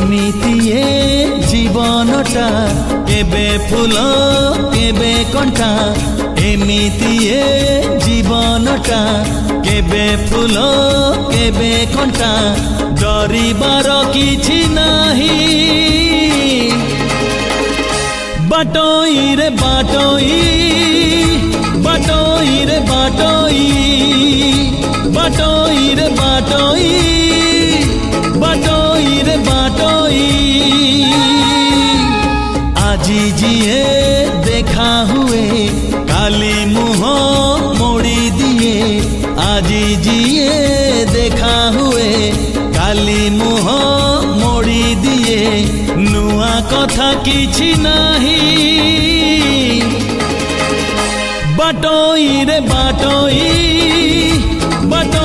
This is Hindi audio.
एमितिए जीवनटा केबे फूल केबे कंटा एमितिए जीवनटा केबे फूल केबे कंटा डरिबार किछि नाही बाटोई रे बाटोई बाटोई रे बाटोई बाटोई रे बाटोई बाटोई रे बाटोई আজি जिए देखा हुए काली मुह मोड़ी दिए আজি जिए देखा हुए काली मुह मोड़ी दिए नुआ कथा किछि नाही बाटोई रे बाटोई बाटोई